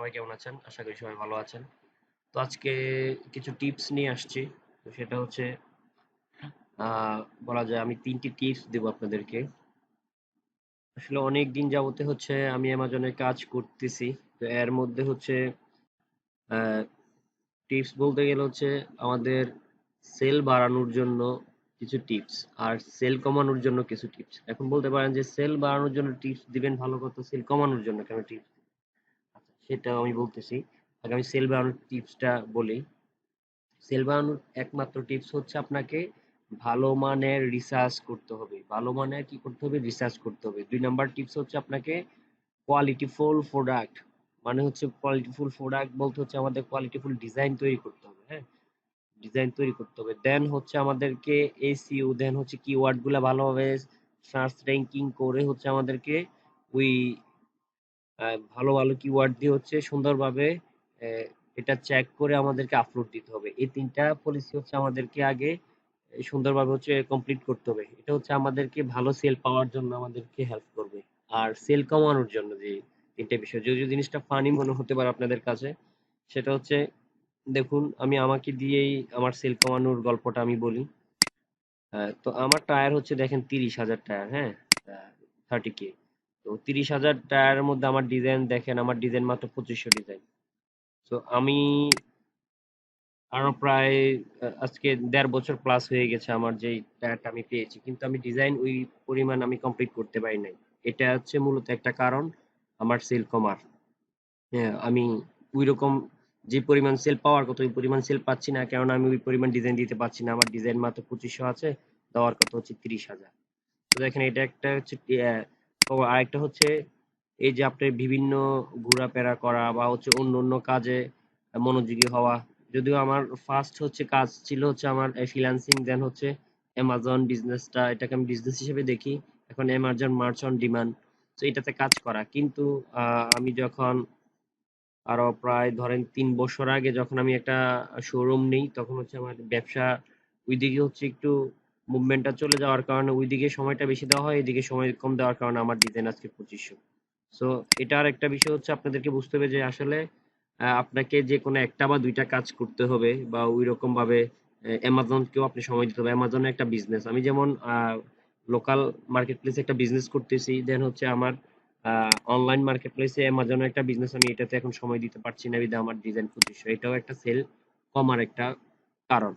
সবাই কেমন আছেন? আশা করি সবাই ভালো আছেন। তো আজকে কিছু টিপস নিয়ে আসছি। তো সেটা হচ্ছে বলা যায় আমি ৩ টি টিপস দেব আপনাদেরকে। আসলে অনেকদিন যাবতে হচ্ছে আমি অ্যামাজনে কাজ করতেছি। তো এর মধ্যে হচ্ছে আ টিপস বলতে গেলে হচ্ছে আমাদের সেল বাড়ানোর জন্য কিছু টিপস আর সেল কমানোর জন্য কিছু টিপস। এখন বলতে পারেন যে সেল বাড়ানোর জন্য টিপস দিবেন ভালো কথা, সেল কমানোর জন্য কেন টিপস? আচ্ছা, সেটাও আমি বলতেছি। আগে আমি সেল বাড়ানোর টিপসটা বলি। সেল বাড়ানোর একমাত্র টিপস হচ্ছে আপনাকে ভালো মানের রিসার্চ করতে হবে। ভালো মানের কি করতে হবে? রিসার্চ করতে হবে। ২ নাম্বার টিপস হচ্ছে আপনাকে কোয়ালিটিফুল প্রোডাক্ট মানে হচ্ছে কোয়ালিটিফুল প্রোডাক্ট বলতে হচ্ছে আমাদের কোয়ালিটিফুল ডিজাইন তৈরি করতে হবে, হ্যাঁ? ডিজাইন তৈরি করতে হবে। দেন হচ্ছে আমাদেরকে এসইও দেন হচ্ছে কিওয়ার্ড গুলা ভালোভাবে সার্চ র‍্যাঙ্কিং করে হচ্ছে আমাদেরকে ওই ভালো, ভালো কিওয়ার্ড দিয়ে হচ্ছে সুন্দরভাবে অ্যা এটা চেক করে আমাদেরকে আপলোড দিতে হবে। এই ৩ টা পলিসি হচ্ছে আমাদেরকে আগে সুন্দরভাবে হচ্ছে কমপ্লিট করতে হবে। এটা হচ্ছে আমাদেরকে ভালো সেল পাওয়ার জন্য আমাদেরকে হেল্প করবে। আর সেল কমানোর জন্য যে ৩ টে বিষয়, যদিও জিনিসটা ফানি মনে হতে পারে আপনাদের কাছে, সেটা হচ্ছে দেখুন আমি আমাকে দিয়েই আমার সেল কমানোর গল্পটা আমি বলি। তো আমার টায়ার হচ্ছে দেখেন ৩০,০০০ টায়ার, হ্যাঁ? 30K। তো ৩০,০০০ টায়ারের মধ্যে আমার ডিজাইন দেখেন, আমার ডিজাইন মাত্র ২৫০০ ডিজাইন। সো আমি আরো প্রায় আজকে ১.৫ বছর প্লাস হয়ে গেছে আমার যেই টায়ারটা আমি পেয়েছি। কিন্তু আমি ডিজাইন ওই পরিমাণ আমি কমপ্লিট করতে পারি নাই। এটা হচ্ছে মূলত একটা কারণ আমার সেল কমার। হ্যাঁ, আমি ঐরকম যে পরিমাণ সেল পাওয়ার কথা ওই পরিমাণ সেল পাচ্ছি না। কেননা আমি ওই পরিমাণ ডিজাইন দিতে পারছি না। আমার ডিজাইন মাত্র ২৫০০ আছে। দেওয়ার কথা হচ্ছে ৩০,০০০। তো দেখেন এটা একটা হচ্ছে আরেকটা হচ্ছে এই যে আপনার বিভিন্ন ঘোরাফেরা করা বা হচ্ছে অন্য অন্য কাজে মনোযোগী হওয়া। যদিও আমার ফার্স্ট হচ্ছে কাজ ছিল হচ্ছে আমার ফ্রিল্যান্সিং দেন হচ্ছে অ্যামাজন বিজনেসটা এটাকে আমি বিজনেস হিসেবে দেখি। এখন অ্যামাজন মার্চ অন ডিমান্ড। তো এটাতে কাজ করা। কিন্তু আমি যখন আরো প্রায় ধরেন ৩ বছর আগে যখন আমি একটা শোরুম নেই তখন হচ্ছে আমার ব্যবসা ওইদিকে হচ্ছে একটু মুভমেন্টটা চলে যাওয়ার কারণে ওইদিকে সময়টা বেশি দেওয়া হয়, এদিকে সময় কম দেওয়ার কারণে আমার ডিজাইন আজকে ২৫০০। সো এটা আরেকটা বিষয় হচ্ছে আপনাদেরকে বুঝতে হবে যে আসলে আপনাকে যেকোনো ১ টা বা ২ টা কাজ করতে হবে বা ঐরকম ভাবে অ্যামাজনকেও আপনি সময় দিতে হবে। অ্যামাজন একটা বিজনেস। আমি যেমন লোকাল মার্কেট প্লেসে একটা বিজনেস করতেছি, দেন হচ্ছে আমার অনলাইন মার্কেট প্লেসে অ্যামাজনের একটা বিজনেস আমি এটাতে এখন সময় দিতে পারছি না বিধায় আমার ডিজাইন ২৫০০। এটাও একটা সেল কমার একটা কারণ।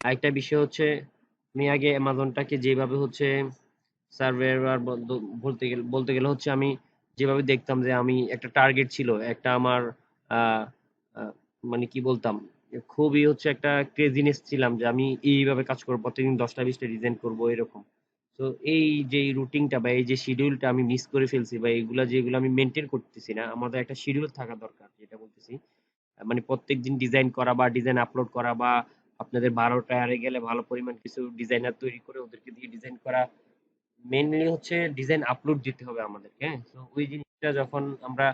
আরেকটা বিষয় হচ্ছে আমি আগে অ্যামাজনটাকে যেভাবে হচ্ছে সার্ভাইভার বলতে গেলে হচ্ছে আমি যেভাবে দেখতাম যে আমি একটা টার্গেট ছিল একটা আমার আহ, আহ, মানে কি বলতাম খুবই হচ্ছে একটা ক্রেজিনেস ছিলাম যে আমি এইভাবে কাজ করবো প্রতিদিন ১০টা ২০টা ডিজাইন করবো এরকম। তো এই যে রুটিনটা বা এই যে শিডিউলটা আমি মিস করে ফেলছি বা এইগুলা যেগুলো আমি মেনটেন করতেছি না, আমাদের একটা শিডিউল থাকা দরকার যেটা বলতেছি। মানে প্রত্যেকদিন ডিজাইন করা বা ডিজাইন আপলোড করা বা আপনাদের ১২ টায়ারে গেলে ভালো পরিমাণ কিছু ডিজাইনার তৈরি করে ওদেরকে দিয়ে ডিজাইন করা। মেইনলি হচ্ছে ডিজাইন আপলোড দিতে হবে আমাদেরকে, হ্যাঁ? তো ওই জিনিসটা যখন আমরা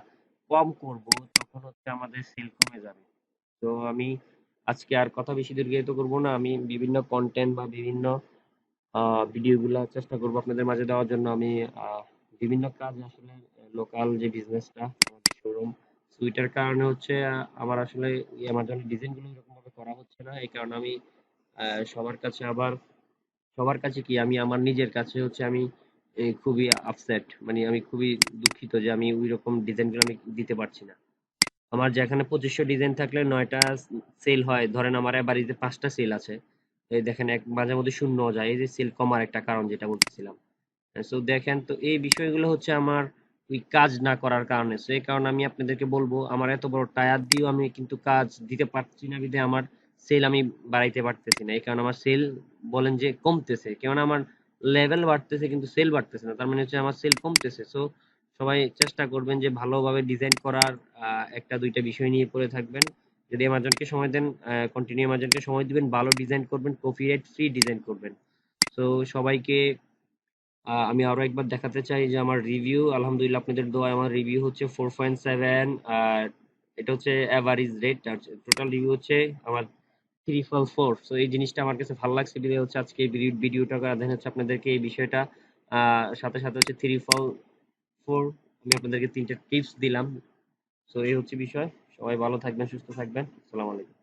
কম করব তখন হচ্ছে আমাদের সেল কমে যাবে। তো আমি আজকে আর কথা বেশি দীর্ঘায়িত করব না। আমি বিভিন্ন কনটেন্ট বা বিভিন্ন ভিডিওগুলা চেষ্টা করব আপনাদের মাঝে দেওয়ার জন্য। আমি বিভিন্ন কাজ আসলে লোকাল যে বিজনেসটা আমাদের শোরুম সুইটার কারণে হচ্ছে আমার আসলে অ্যামাজনের ডিজাইনগুলো এরকম ভাবে করা হচ্ছে না। এই কারণে আমি সবার কাছে আবার সবার কাছে কি আমি আমার নিজের কাছে হচ্ছে আমি খুবই আপসেট মানে আমি খুবই দুঃখিত যে আমি ওই রকম ডিজাইনগুলো আমি দিতে পারছি না। আমার যেখানে ২৫০০ ডিজাইন থাকলে ৯টা সেল হয়, ধরেন আমার বাড়িতে ৫টা সেল আছে, এই দেখেন এক মাঝে মধ্যে শূন্য যায়, এই যে সেল কমার একটা কারণ যেটা বলতেছিলাম। সো দেখেন তো এই বিষয়গুলো হচ্ছে আমার ওই কাজ না করার কারণে। সো এই কারণে আমি আপনাদেরকে বলবো আমার এত বড় টায়ার দিয়েও আমি কিন্তু কাজ দিতে পারছি না বিধায় আমার সেল আমি বাড়াইতে পারতেছি না। এই কারণে আমার সেল বলেন যে কমতেছে, কেননা আমার লেভেল বাড়তেছে কিন্তু সেল বাড়তেছে না, তার মানে হচ্ছে আমার সেল কমতেছে। সো সবাই চেষ্টা করবেন যে ভালোভাবে ডিজাইন করার একটা দুইটা বিষয় নিয়ে পড়ে থাকবেন। যদি অ্যামাজনকে সময় দেন কন্টিনিউ অ্যামাজনকে সময় দিবেন, ভালো ডিজাইন করবেন, কপিরাইট ফ্রি ডিজাইন করবেন। সো সবাইকে আমি আরো একবার দেখাতে চাই যে আমার রিভিউ আলহামদুলিল্লাহ আপনাদের দোয়ায় আমার রিভিউ হচ্ছে 4.7 আর এটা হচ্ছে এভারেজ রেট আর টোটাল রিভিউ হচ্ছে আমার 3.4। সো এই জিনিসটা আমার কাছে ভালো লাগছে বিধায় হচ্ছে আজকে এই ভিডিওটা করা দেন হচ্ছে আপনাদেরকে এই বিষয়টা সাথে সাথে হচ্ছে 3.4 আমি আপনাদেরকে ৩ টা টিপস দিলাম। সো এই হচ্ছে বিষয়। সবাই ভালো থাকবেন, সুস্থ থাকবেন। আসসালামু আলাইকুম।